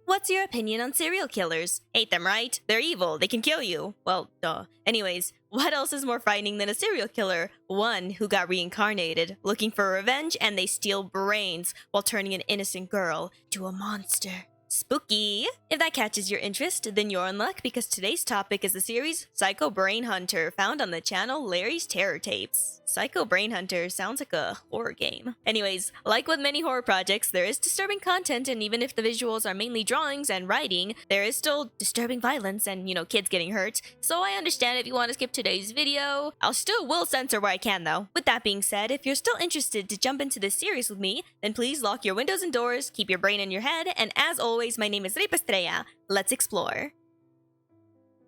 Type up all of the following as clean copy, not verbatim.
What's your opinion on serial killers? Hate them, right? They're evil. They can kill you. Well, duh. Anyways, what else is more frightening than a serial killer? One who got reincarnated, looking for revenge, and they steal brains while turning an innocent girl to a monster. Spooky! If that catches your interest, then you're in luck because today's topic is the series Psycho Brainhunter, found on the channel LarrysTerrorTapes. Psycho Brainhunter sounds like a horror game. Anyways, like with many horror projects, there is disturbing content, and even if the visuals are mainly drawings and writing, there is still disturbing violence and, kids getting hurt. So I understand if you want to skip today's video. I'll still will censor where I can though. With that being said, if you're still interested to jump into this series with me, then please lock your windows and doors, keep your brain in your head, and as always, my name is LarrysTerrorTapes. Let's explore.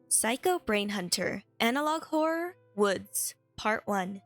Psycho Brainhunter, Analog Horror, Woods, Part 1.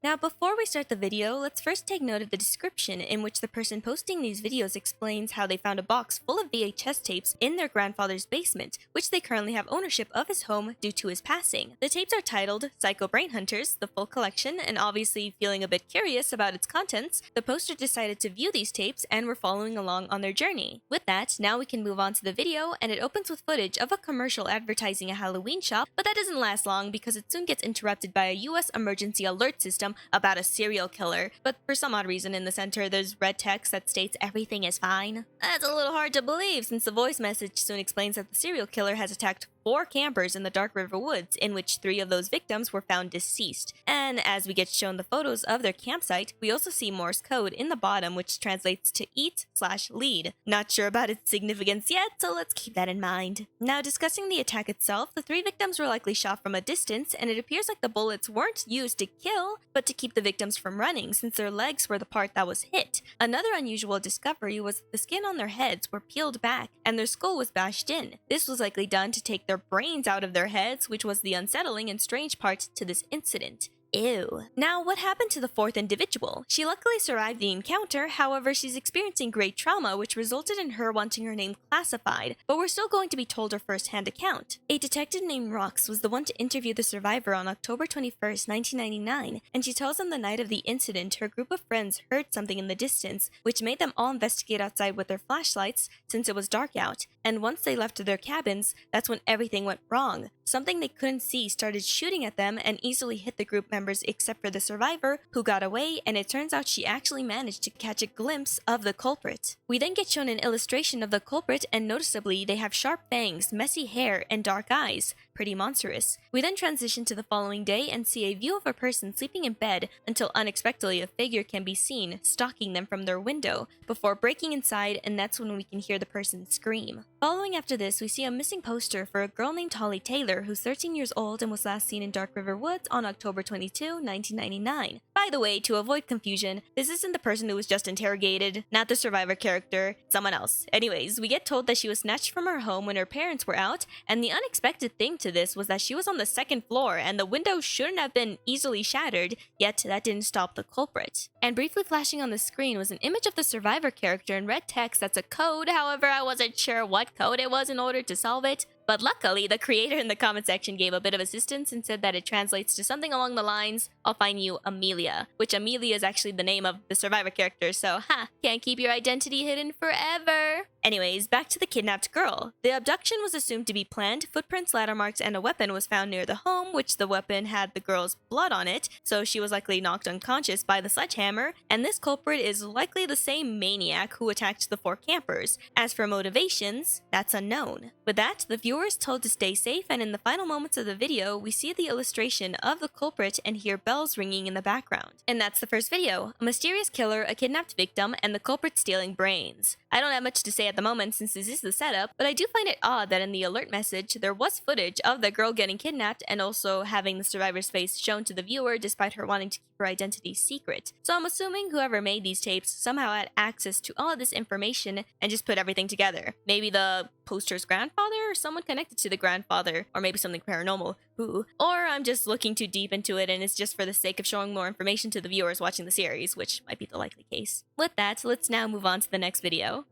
Now, before we start the video, let's first take note of the description in which the person posting these videos explains how they found a box full of VHS tapes in their grandfather's basement, which they currently have ownership of his home due to his passing. The tapes are titled Psycho Brainhunters, the full collection, and obviously feeling a bit curious about its contents, the poster decided to view these tapes and were following along on their journey. With that, now we can move on to the video, and it opens with footage of a commercial advertising a Halloween shop, but that doesn't last long because it soon gets interrupted by a US emergency alert system about a serial killer, but for some odd reason in the center there's red text that states everything is fine. That's a little hard to believe since the voice message soon explains that the serial killer has attacked 4 campers in the Dark River Woods, in which 3 of those victims were found deceased. And as we get shown the photos of their campsite, we also see Morse code in the bottom, which translates to eat/lead. Not sure about its significance yet, so let's keep that in mind. Now, discussing the attack itself, the 3 victims were likely shot from a distance, and it appears like the bullets weren't used to kill, but to keep the victims from running, since their legs were the part that was hit. Another unusual discovery was that the skin on their heads were peeled back, and their skull was bashed in. This was likely done to take their brains out of their heads, which was the unsettling and strange part to this incident. Ew. Now, what happened to the 4th individual? She luckily survived the encounter, however, she's experiencing great trauma, which resulted in her wanting her name classified, but we're still going to be told her first-hand account. A detective named Rox was the one to interview the survivor on October 21st, 1999, and she tells him the night of the incident, her group of friends heard something in the distance, which made them all investigate outside with their flashlights since it was dark out, and once they left their cabins, that's when everything went wrong. Something they couldn't see started shooting at them and easily hit the group members except for the survivor, who got away, and it turns out she actually managed to catch a glimpse of the culprit. We then get shown an illustration of the culprit, and noticeably they have sharp fangs, messy hair, and dark eyes. Pretty monstrous. We then transition to the following day and see a view of a person sleeping in bed until unexpectedly a figure can be seen stalking them from their window before breaking inside, and that's when we can hear the person scream. Following after this, we see a missing poster for a girl named Holly Taylor, who's 13 years old and was last seen in Dark River Woods on October 22, 1999. By the way, to avoid confusion, this isn't the person who was just interrogated, not the survivor character, someone else. Anyways, we get told that she was snatched from her home when her parents were out, and the unexpected thing to this was that she was on the 2nd floor and the window shouldn't have been easily shattered, yet that didn't stop the culprit. And briefly flashing on the screen was an image of the survivor character in red text that's a code, however I wasn't sure what code it was in order to solve it. But luckily, the creator in the comment section gave a bit of assistance and said that it translates to something along the lines, "I'll find you Amelia," which Amelia is actually the name of the survivor character, so can't keep your identity hidden forever. Anyways, back to the kidnapped girl. The abduction was assumed to be planned, footprints, ladder marks, and a weapon was found near the home, which the weapon had the girl's blood on it, so she was likely knocked unconscious by the sledgehammer, and this culprit is likely the same maniac who attacked the 4 campers. As for motivations, that's unknown. With that, the viewer is told to stay safe, and in the final moments of the video, we see the illustration of the culprit and hear bells ringing in the background. And that's the first video. A mysterious killer, a kidnapped victim, and the culprit stealing brains. I don't have much to say at the moment since this is the setup, but I do find it odd that in the alert message, there was footage of the girl getting kidnapped and also having the survivor's face shown to the viewer despite her wanting to keep her identity secret. So I'm assuming whoever made these tapes somehow had access to all of this information and just put everything together. Maybe the poster's grandfather or someone connected to the grandfather, or maybe something paranormal. Ooh. Or I'm just looking too deep into it and it's just for the sake of showing more information to the viewers watching the series, which might be the likely case. With that, let's now move on to the next video.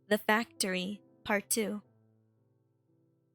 The Factory, Part 2.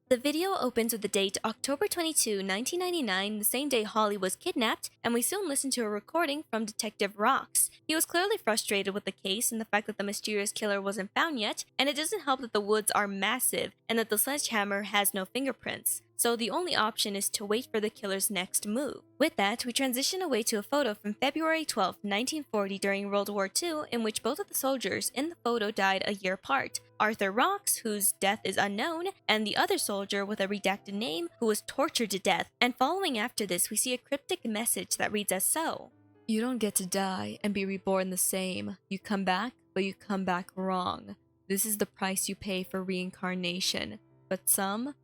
The video opens with the date October 22, 1999, the same day Holly was kidnapped, and we soon listen to a recording from Detective Rox. He was clearly frustrated with the case and the fact that the mysterious killer wasn't found yet, and it doesn't help that the woods are massive and that the sledgehammer has no fingerprints. So the only option is to wait for the killer's next move. With that, we transition away to a photo from February 12, 1940 during World War II, in which both of the soldiers in the photo died a year apart. Arthur Rox, whose death is unknown, and the other soldier with a redacted name who was tortured to death. And following after this, we see a cryptic message that reads as so. You don't get to die and be reborn the same. You come back, but you come back wrong. This is the price you pay for reincarnation. But some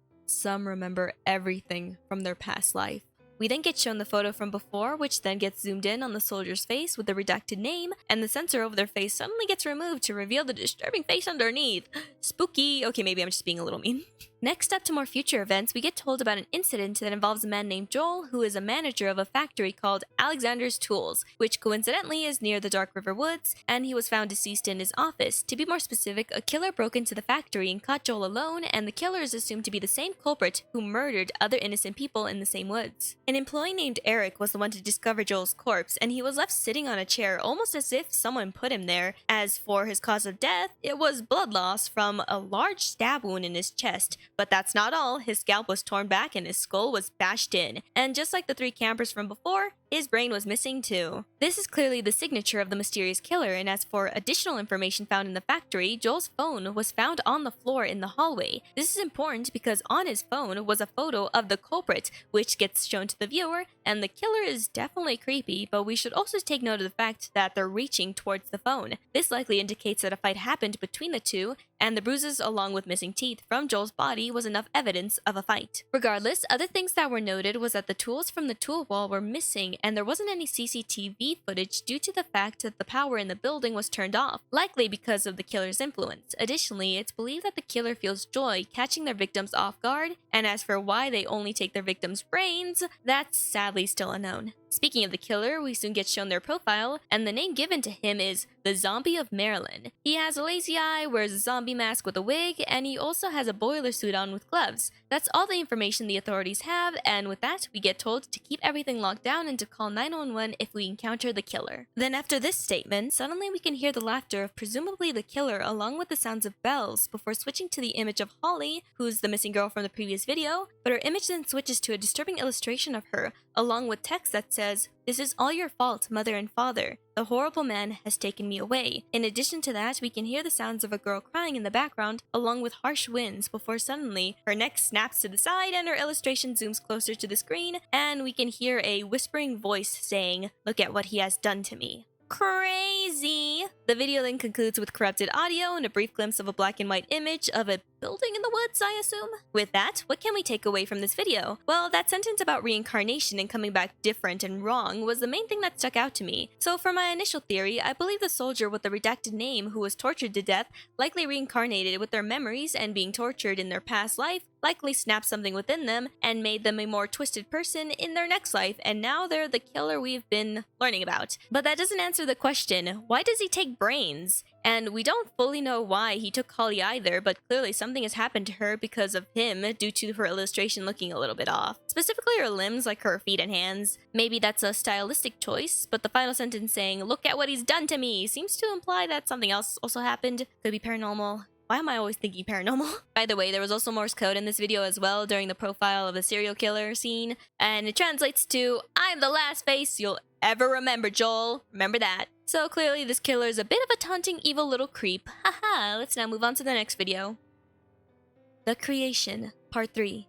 remember everything from their past life. We then get shown the photo from before, which then gets zoomed in on the soldier's face with the redacted name, and the sensor over their face suddenly gets removed to reveal the disturbing face underneath. Spooky. Okay, maybe I'm just being a little mean. Next up to more future events, we get told about an incident that involves a man named Joel, who is a manager of a factory called Alexander's Tools, which coincidentally is near the Dark River Woods, and he was found deceased in his office. To be more specific, a killer broke into the factory and caught Joel alone, and the killer is assumed to be the same culprit who murdered other innocent people in the same woods. An employee named Eric was the one to discover Joel's corpse, and he was left sitting on a chair almost as if someone put him there. As for his cause of death, it was blood loss from a large stab wound in his chest. But that's not all. His scalp was torn back and his skull was bashed in. And just like the three campers from before, his brain was missing too. This is clearly the signature of the mysterious killer, and as for additional information found in the factory, Joel's phone was found on the floor in the hallway. This is important because on his phone was a photo of the culprit, which gets shown to the viewer, and the killer is definitely creepy, but we should also take note of the fact that they're reaching towards the phone. This likely indicates that a fight happened between the two, and the bruises along with missing teeth from Joel's body was enough evidence of a fight. Regardless, other things that were noted was that the tools from the tool wall were missing, and there wasn't any CCTV footage due to the fact that the power in the building was turned off, likely because of the killer's influence. Additionally, it's believed that the killer feels joy catching their victims off guard, and as for why they only take their victims' brains, that's sadly still unknown. Speaking of the killer, we soon get shown their profile, and the name given to him is the Zombie of Maryland. He has a lazy eye, wears a zombie mask with a wig, and he also has a boiler suit on with gloves. That's all the information the authorities have, and with that, we get told to keep everything locked down and to call 911 if we encounter the killer. Then after this statement, suddenly we can hear the laughter of presumably the killer along with the sounds of bells before switching to the image of Holly, who's the missing girl from the previous video, but her image then switches to a disturbing illustration of her, along with text that says, "This is all your fault, mother and father. The horrible man has taken me away." In addition to that, we can hear the sounds of a girl crying in the background, along with harsh winds, before suddenly her neck snaps to the side and her illustration zooms closer to the screen, and we can hear a whispering voice saying, "Look at what he has done to me." Crazy! The video then concludes with corrupted audio and a brief glimpse of a black and white image of a building in the woods, I assume? With that, what can we take away from this video? Well, that sentence about reincarnation and coming back different and wrong was the main thing that stuck out to me. So for my initial theory, I believe the soldier with the redacted name who was tortured to death likely reincarnated with their memories and being tortured in their past life likely snapped something within them and made them a more twisted person in their next life, and now they're the killer we've been learning about. But that doesn't answer the question, why does he take brains? And we don't fully know why he took Holly either, but clearly something has happened to her because of him due to her illustration looking a little bit off. Specifically her limbs, like her feet and hands. Maybe that's a stylistic choice, but the final sentence saying, "Look at what he's done to me," seems to imply that something else also happened. Could be paranormal. Why am I always thinking paranormal? By the way, there was also Morse code in this video as well during the profile of the serial killer scene, and it translates to, "I'm the last face you'll ever remember, Joel. Remember that." So clearly this killer is a bit of a taunting evil little creep. Haha, let's now move on to the next video. The Creation, Part 3.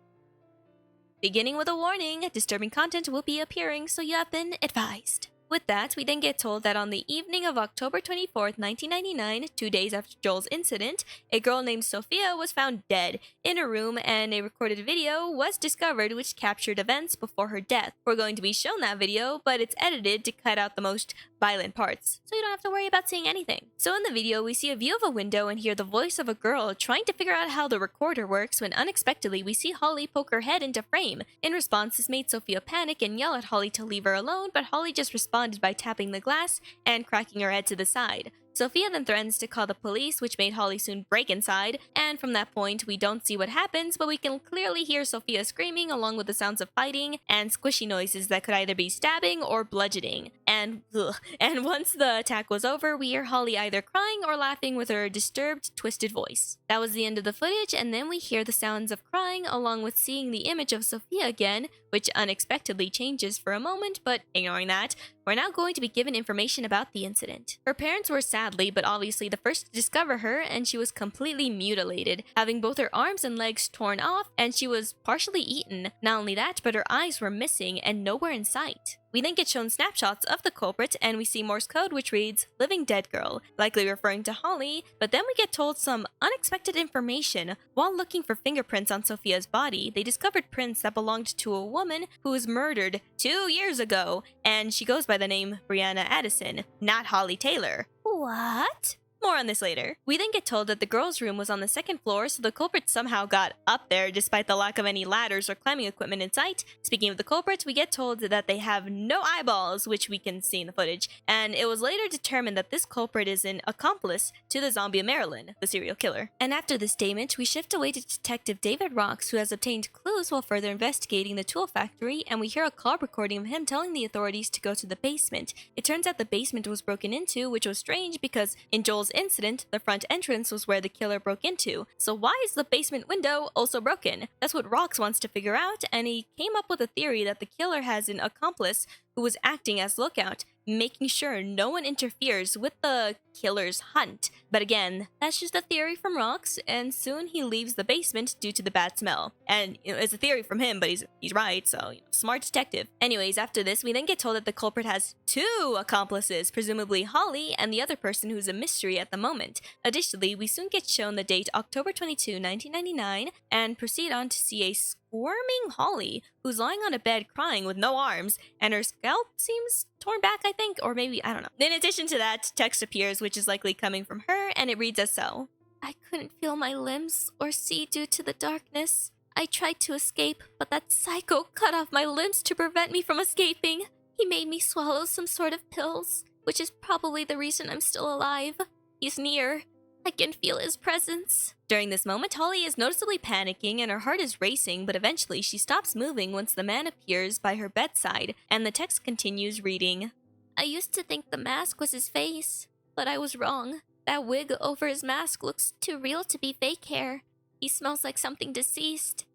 Beginning with a warning, disturbing content will be appearing, so you have been advised. With that, we then get told that on the evening of October 24th, 1999, 2 days after Joel's incident, a girl named Sophia was found dead in a room, and a recorded video was discovered which captured events before her death. We're going to be shown that video, but it's edited to cut out the most violent parts, so you don't have to worry about seeing anything. So in the video, we see a view of a window and hear the voice of a girl trying to figure out how the recorder works when unexpectedly we see Holly poke her head into frame. In response, this made Sophia panic and yell at Holly to leave her alone, but Holly just responded by tapping the glass and cracking her head to the side. Sophia then threatens to call the police, which made Holly soon break inside, and from that point, we don't see what happens, but we can clearly hear Sophia screaming along with the sounds of fighting and squishy noises that could either be stabbing or bludgeoning. And once the attack was over, we hear Holly either crying or laughing with her disturbed, twisted voice. That was the end of the footage, and then we hear the sounds of crying along with seeing the image of Sophia again, which unexpectedly changes for a moment, but ignoring that, we're now going to be given information about the incident. Her parents were sadly, but obviously the first to discover her, and she was completely mutilated, having both her arms and legs torn off, and she was partially eaten. Not only that, but her eyes were missing and nowhere in sight. We then get shown snapshots of the culprit, and we see Morse code which reads, "Living Dead Girl," likely referring to Holly, but then we get told some unexpected information. While looking for fingerprints on Sophia's body, they discovered prints that belonged to a woman who was murdered 2 years ago, and she goes by the name Brianna Addison, not Holly Taylor. What? More on this later. We then get told that the girl's room was on the 2nd floor, so the culprit somehow got up there despite the lack of any ladders or climbing equipment in sight. Speaking of the culprit, we get told that they have no eyeballs, which we can see in the footage, and it was later determined that this culprit is an accomplice to the zombie Marilyn, the serial killer. And after this statement, we shift away to Detective David Rocks, who has obtained clues while further investigating the tool factory, and we hear a call recording of him telling the authorities to go to the basement. It turns out the basement was broken into, which was strange because in Joel's incident, the front entrance was where the killer broke into. So why is the basement window also broken? That's what Rocks wants to figure out, and he came up with a theory that the killer has an accomplice who was acting as lookout, making sure no one interferes with the killer's hunt. But again, that's just a theory from Rocks, and soon he leaves the basement due to the bad smell. And it's a theory from him, but he's right, so smart detective. Anyways, after this, we then get told that the culprit has 2 accomplices, presumably Holly and the other person who's a mystery at the moment. Additionally, we soon get shown the date October 22, 1999, and proceed on to see a squirming Holly, who's lying on a bed crying with no arms, and her scalp seems torn back, I think, or maybe, I don't know. In addition to that, text appears, which is likely coming from her, and it reads as so. "I couldn't feel my limbs or see due to the darkness. I tried to escape, but that psycho cut off my limbs to prevent me from escaping. He made me swallow some sort of pills, which is probably the reason I'm still alive. He's near. I can feel his presence." During this moment, Holly is noticeably panicking and her heart is racing, but eventually she stops moving once the man appears by her bedside, and the text continues reading. "I used to think the mask was his face, but I was wrong. That wig over his mask looks too real to be fake hair. He smells like something deceased.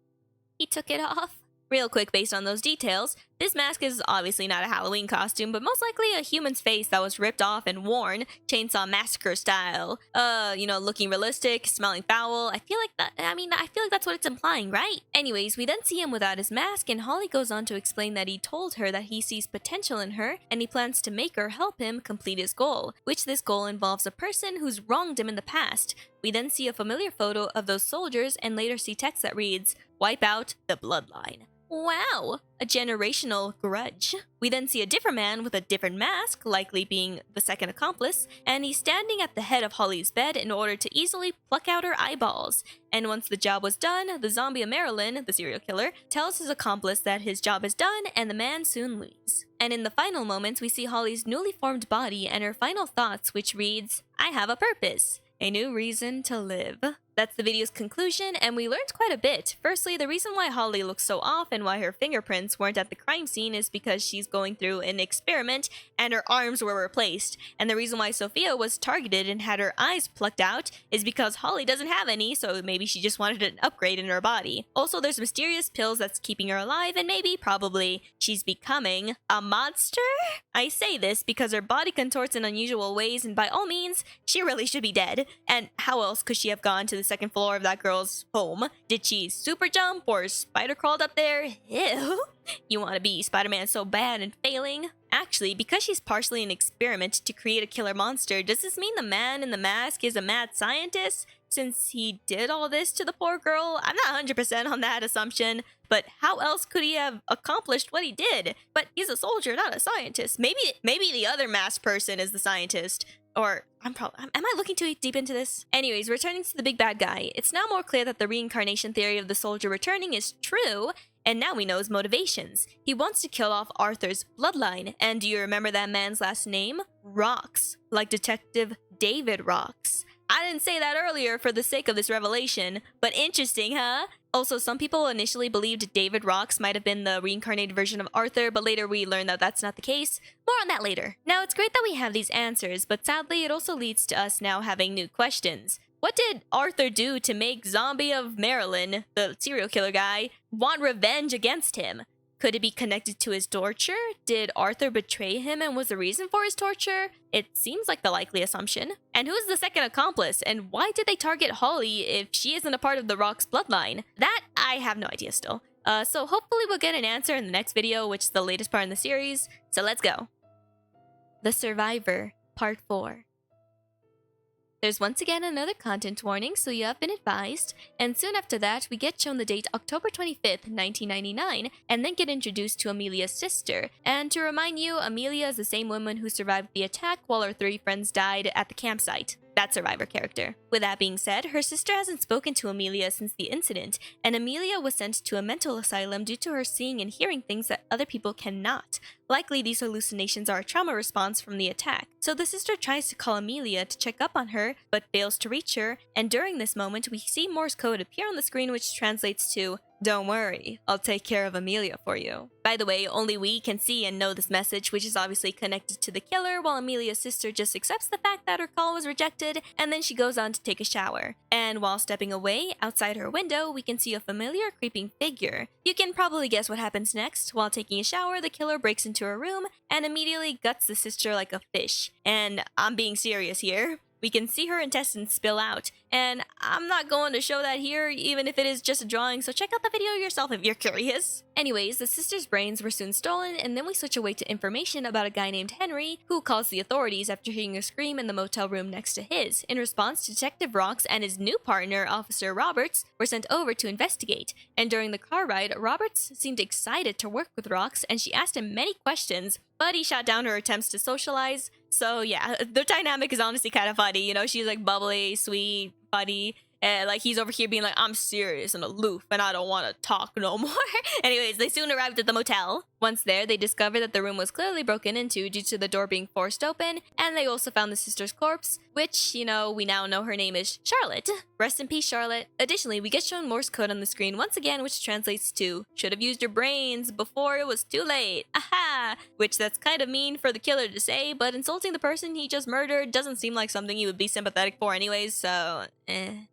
He took it off." Real quick, based on those details, this mask is obviously not a Halloween costume, but most likely a human's face that was ripped off and worn, Chainsaw Massacre style. Looking realistic, smelling foul. I feel like that's what it's implying, right? Anyways, we then see him without his mask, and Holly goes on to explain that he told her that he sees potential in her, and he plans to make her help him complete his goal, which this goal involves a person who's wronged him in the past. We then see a familiar photo of those soldiers, and later see text that reads, "Wipe out the bloodline." Wow, a generational grudge. We then see a different man with a different mask, likely being the second accomplice, and he's standing at the head of Holly's bed in order to easily pluck out her eyeballs. And once the job was done, the zombie Marilyn, the serial killer, tells his accomplice that his job is done, and the man soon leaves. And in the final moments, we see Holly's newly formed body and her final thoughts, which reads, "I have a purpose. A new reason to live." That's the video's conclusion, and we learned quite a bit. Firstly, the reason why Holly looks so off and why her fingerprints weren't at the crime scene is because she's going through an experiment and her arms were replaced. And the reason why Sophia was targeted and had her eyes plucked out is because Holly doesn't have any, so maybe she just wanted an upgrade in her body. Also, there's mysterious pills that's keeping her alive, and probably, she's becoming a monster? I say this because her body contorts in unusual ways, and by all means, she really should be dead. And how else could she have gone to the 2nd floor of that girl's home? Did she super jump or spider crawled up there? Ew. You want to be Spider-Man so bad and failing? Actually, because she's partially an experiment to create a killer monster, does this mean the man in the mask is a mad scientist? Since he did all this to the poor girl? I'm not 100% on that assumption, but how else could he have accomplished what he did? But he's a soldier, not a scientist. Maybe the other masked person is the scientist. Or, am I looking too deep into this? Anyways, returning to the big bad guy, it's now more clear that the reincarnation theory of the soldier returning is true, and now we know his motivations. He wants to kill off Arthur's bloodline, and do you remember that man's last name? Rocks, like Detective David Rocks. I didn't say that earlier for the sake of this revelation, but interesting, huh? Also, some people initially believed David Rocks might have been the reincarnated version of Arthur, but later we learned that that's not the case. More on that later. Now, it's great that we have these answers, but sadly, it also leads to us now having new questions. What did Arthur do to make Zombie of Maryland, the serial killer guy, want revenge against him? Could it be connected to his torture? Did Arthur betray him and was the reason for his torture? It seems like the likely assumption. And who is the second accomplice? And why did they target Holly if she isn't a part of the Rock's bloodline? That I have no idea still. So hopefully we'll get an answer in the next video, which is the latest part in the series. So let's go. The Survivor, Part 4. There's once again another content warning, so you have been advised, and soon after that, we get shown the date October 25th, 1999, and then get introduced to Amelia's sister. And to remind you, Amelia is the same woman who survived the attack while her 3 friends died at the campsite. That Survivor character. With that being said, her sister hasn't spoken to Amelia since the incident, and Amelia was sent to a mental asylum due to her seeing and hearing things that other people cannot. Likely these hallucinations are a trauma response from the attack. So the sister tries to call Amelia to check up on her, but fails to reach her, and during this moment we see Morse code appear on the screen which translates to, "Don't worry, I'll take care of Amelia for you." By the way, only we can see and know this message, which is obviously connected to the killer, while Amelia's sister just accepts the fact that her call was rejected, and then she goes on to take a shower. And while stepping away, outside her window, we can see a familiar creeping figure. You can probably guess what happens next. While taking a shower, the killer breaks into her room and immediately guts the sister like a fish. And I'm being serious here. We can see her intestines spill out, and I'm not going to show that here, even if it is just a drawing, so check out the video yourself if you're curious. Anyways, the sister's brains were soon stolen, and then we switch away to information about a guy named Henry, who calls the authorities after hearing a scream in the motel room next to his. In response, Detective Rocks and his new partner, Officer Roberts, were sent over to investigate, and during the car ride, Roberts seemed excited to work with Rocks, and she asked him many questions, but he shot down her attempts to socialize. So yeah, the dynamic is honestly kind of funny, you know, she's like bubbly, sweet, funny, and like he's over here being like, I'm serious and aloof and I don't want to talk no more. Anyways, they soon arrived at the motel. Once there, they discovered that the room was clearly broken into due to the door being forced open, and they also found the sister's corpse, which, you know, we now know her name is Charlotte. Rest in peace, Charlotte. Additionally, we get shown Morse code on the screen once again, which translates to, "Should have used your brains before it was too late. Aha!" Which that's kind of mean for the killer to say, but insulting the person he just murdered doesn't seem like something he would be sympathetic for anyways, so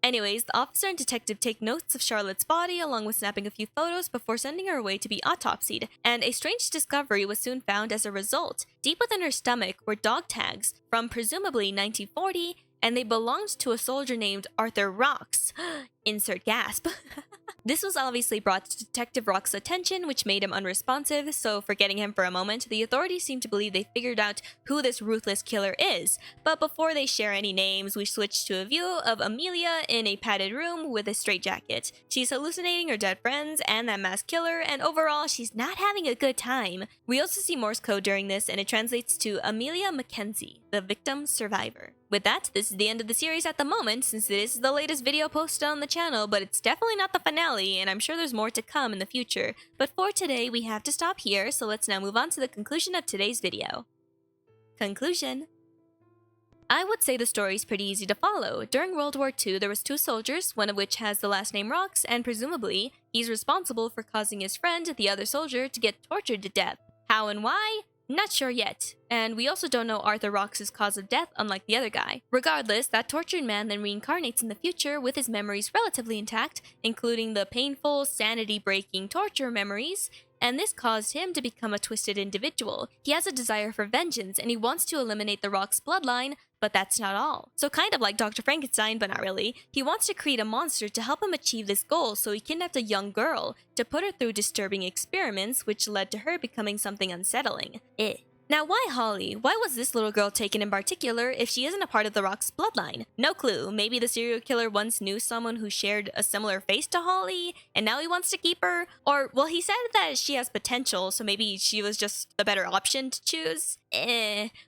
Anyways, the officer and detective take notes of Charlotte's body along with snapping a few photos before sending her away to be autopsied, and a strange discovery was soon found as a result. Deep within her stomach were dog tags from presumably 1940, and they belonged to a soldier named Arthur Rocks. Insert gasp. This was obviously brought to Detective Rock's attention, which made him unresponsive, so forgetting him for a moment, the authorities seem to believe they figured out who this ruthless killer is. But before they share any names, we switch to a view of Amelia in a padded room with a straitjacket. She's hallucinating her dead friends and that masked killer, and overall, she's not having a good time. We also see Morse code during this, and it translates to Amelia Mackenzie, the victim survivor. With that, this is the end of the series at the moment, since this is the latest video posted on the channel, but it's definitely not the finale, and I'm sure there's more to come in the future. But for today, we have to stop here, so let's now move on to the conclusion of today's video. Conclusion. I would say the story is pretty easy to follow. During World War II, there was 2 soldiers, one of which has the last name Rocks, and presumably, he's responsible for causing his friend, the other soldier, to get tortured to death. How and why? Not sure yet, and we also don't know Arthur Rocks' cause of death, unlike the other guy. Regardless, that tortured man then reincarnates in the future with his memories relatively intact, including the painful, sanity-breaking torture memories, and this caused him to become a twisted individual. He has a desire for vengeance, and he wants to eliminate the Rock's bloodline, but that's not all. So kind of like Dr. Frankenstein, but not really. He wants to create a monster to help him achieve this goal, so he kidnapped a young girl to put her through disturbing experiments, which led to her becoming something unsettling. Now, why Holly? Why was this little girl taken in particular if she isn't a part of the Rock's bloodline? No clue. Maybe the serial killer once knew someone who shared a similar face to Holly, and now he wants to keep her? Or, well, he said that she has potential, so maybe she was just the better option to choose?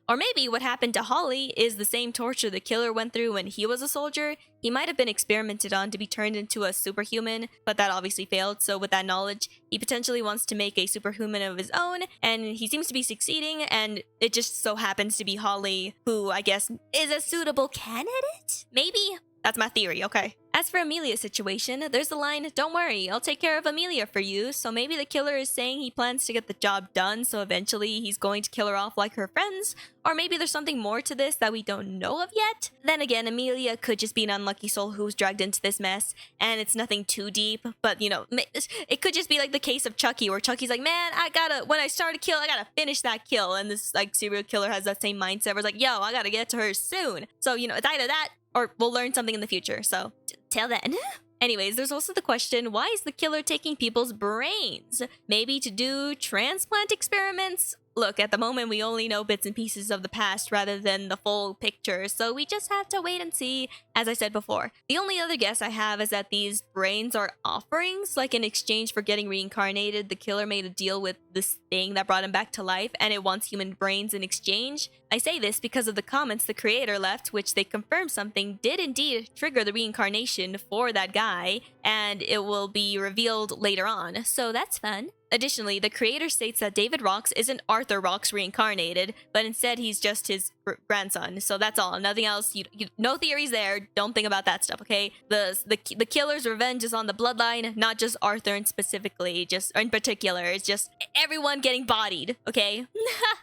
Or maybe what happened to Holly is the same torture the killer went through when he was a soldier. He might have been experimented on to be turned into a superhuman, but that obviously failed. So with that knowledge, he potentially wants to make a superhuman of his own, and he seems to be succeeding, and it just so happens to be Holly, who I guess is a suitable candidate? Maybe? That's my theory, okay? As for Amelia's situation, there's the line, "Don't worry, I'll take care of Amelia for you." So maybe the killer is saying he plans to get the job done, so eventually he's going to kill her off like her friends. Or maybe there's something more to this that we don't know of yet. Then again, Amelia could just be an unlucky soul who's dragged into this mess, and it's nothing too deep. But, you know, it could just be like the case of Chucky, where Chucky's like, man, when I start a kill, I gotta finish that kill. And this, like, serial killer has that same mindset where it's like, yo, I gotta get to her soon. So, you know, it's either that, or we'll learn something in the future. So, till then. Anyways, there's also the question, why is the killer taking people's brains? Maybe to do transplant experiments? Look, at the moment, we only know bits and pieces of the past rather than the full picture, so we just have to wait and see, as I said before. The only other guess I have is that these brains are offerings, like in exchange for getting reincarnated, the killer made a deal with this thing that brought him back to life, and it wants human brains in exchange. I say this because of the comments the creator left, which they confirmed something did indeed trigger the reincarnation for that guy, and it will be revealed later on, so that's fun. Additionally, the creator states that David Rocks isn't Arthur Rocks reincarnated, but instead he's just his grandson. So that's all. Nothing else. No theories there. Don't think about that stuff, okay? The killer's revenge is on the bloodline, not just Arthur in particular. It's just everyone getting bodied, okay?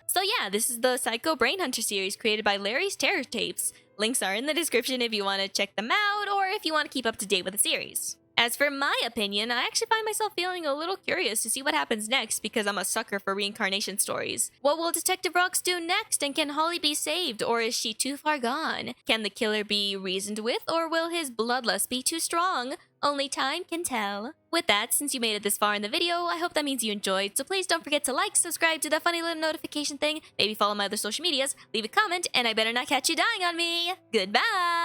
So yeah, this is the Psycho Brainhunter series created by LarrysTerrorTapes. Links are in the description if you want to check them out or if you want to keep up to date with the series. As for my opinion, I actually find myself feeling a little curious to see what happens next because I'm a sucker for reincarnation stories. What will Detective Rocks do next, and can Holly be saved, or is she too far gone? Can the killer be reasoned with, or will his bloodlust be too strong? Only time can tell. With that, since you made it this far in the video, I hope that means you enjoyed, so please don't forget to like, subscribe to the funny little notification thing, maybe follow my other social medias, leave a comment, and I better not catch you dying on me. Goodbye!